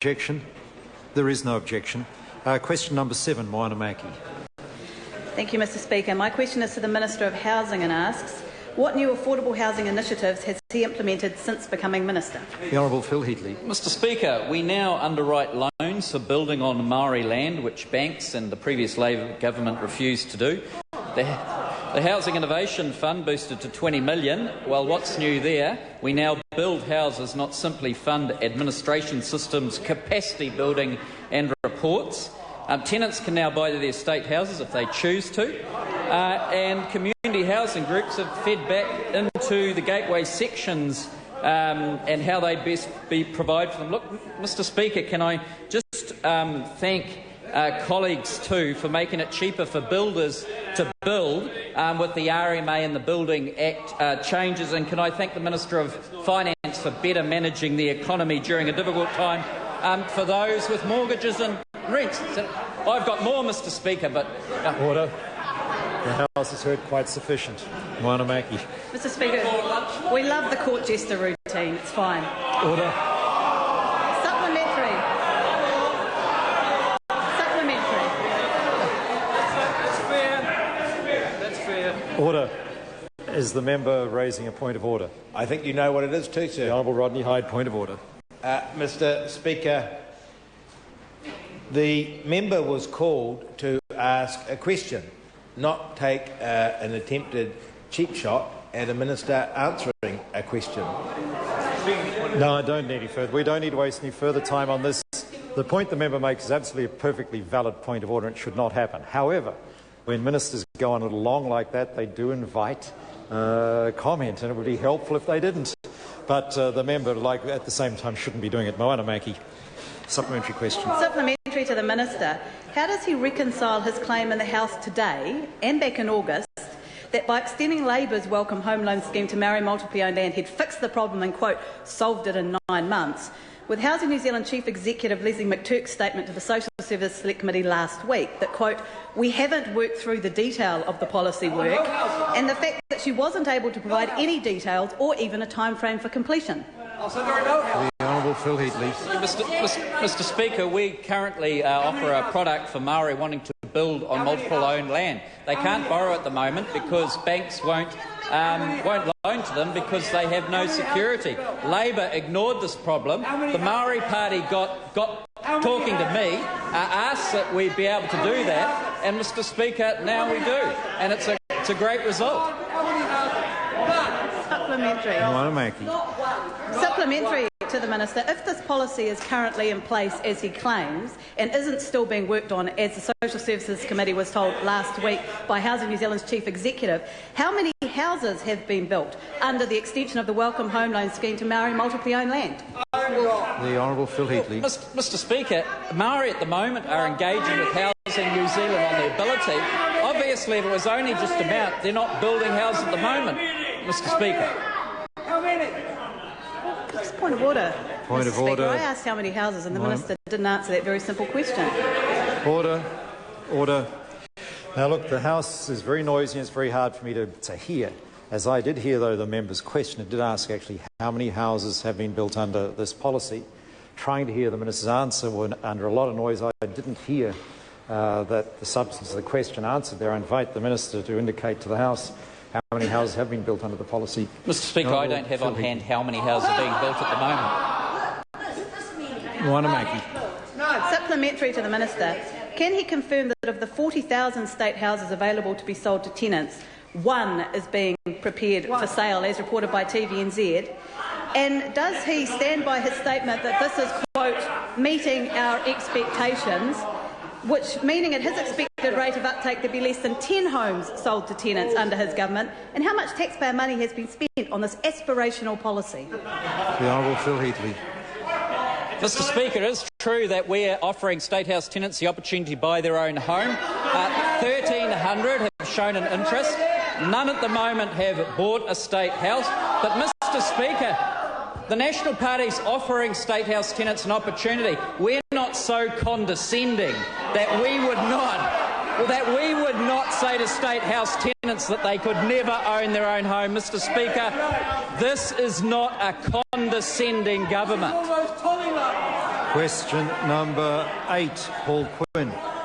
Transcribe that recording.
objection? There is no objection. Question number 7, Moana Mackey. Thank you, Mr Speaker. My question is to the Minister of Housing and asks, what new affordable housing initiatives has he implemented since becoming Minister? The Honourable Phil Heatley. Mr Speaker, we now underwrite loans for building on Maori land, which banks and the previous Labor government refused to do. The Housing Innovation Fund boosted to $20 million. Well, what's new there? We now build houses, not simply fund administration systems, capacity building and reports. Tenants can now buy their estate houses if they choose to, and community housing groups have fed back into the gateway sections and how they best provide for them. Look, Mr Speaker, can I just thank colleagues too for making it cheaper for builders to build with the RMA and the Building Act changes, and can I thank the Minister of Finance for better managing the economy during a difficult time for those with mortgages and rents. I've got more, Mr Speaker, but... Order. The House has heard quite sufficient. Moana Mackey. Mr Speaker, we love the court jester routine. It's fine. Order. Supplementary. That's fair. Order. Is the member raising a point of order? I think you know what it is too, sir. The Honourable Rodney Hyde, point of order. Mr Speaker, the member was called to ask a question, not take an attempted cheap shot at a minister answering a question. No, I don't need any further. We don't need to waste any further time on this. The point the member makes is absolutely a perfectly valid point of order and it should not happen. However, when ministers go on a little long like that, they do invite comment, and it would be helpful if they didn't. But the member, at the same time, shouldn't be doing it. Moana Mackey. Supplementary question. Supplementary to the Minister. How does he reconcile his claim in the House today and back in August that by extending Labor's welcome home loan scheme to Maori multiple-owned land, he'd fixed the problem and, quote, solved it in 9 months, with Housing New Zealand Chief Executive Leslie McTurk's statement to the Social Service Select Committee last week that, quote, we haven't worked through the detail of the policy work, and the fact that she wasn't able to provide any details or even a time frame for completion? The Honourable Phil Heatley. Mr Speaker, we currently offer a product for Maori wanting to build on multiple-owned land. They can't borrow at the moment because banks won't loan to them because they have no security. Labor ignored this problem. The Maori Party got talking to me, asked that we be able to do that, and Mr Speaker, now we do, and it's a great result. Supplementary. Moana Mackey. Supplementary to the Minister. If this policy is currently in place, as he claims, and isn't still being worked on, as the Social Services Committee was told last week by Housing New Zealand's Chief Executive, how many houses have been built under the extension of the Welcome Home Loan Scheme to Maori multiple-owned land? The Honourable Phil Heatley. Mr Speaker, Maori at the moment are engaging with Housing New Zealand on the ability. Obviously, if it was only just about, they're not building houses at the moment, Mr Speaker. How many? Just point of order. Point Mr. of Speaker, order. I asked how many houses, and the Minister didn't answer that very simple question. Order. Order. Now, look, the House is very noisy and it's very hard for me to hear. As I did hear, though, the member's question, it did ask actually how many houses have been built under this policy. Trying to hear the Minister's answer when under a lot of noise, I didn't hear that the substance of the question answered there. I invite the Minister to indicate to the House how many houses have been built under the policy. Mr Speaker, I don't have on hand how many houses are being built at the moment. Moana Mackey. Supplementary to the Minister. Can he confirm that of the 40,000 state houses available to be sold to tenants, one is being prepared for sale, as reported by TVNZ? And does he stand by his statement that this is, quote, meeting our expectations, which meaning at his expected rate of uptake there'd be less than 10 homes sold to tenants under his government? And how much taxpayer money has been spent on this aspirational policy? The Honourable Phil Heatley. Mr Speaker, it is true that we're offering State House tenants the opportunity to buy their own home. 1,300 have shown an interest. None at the moment have bought a State House. But, Mr Speaker, the National Party's offering State House tenants an opportunity. We're not so condescending that we would not say to State House tenants that they could never own their own home. Mr Speaker, this is not a condescending government. Question number 8, Paul Quinn.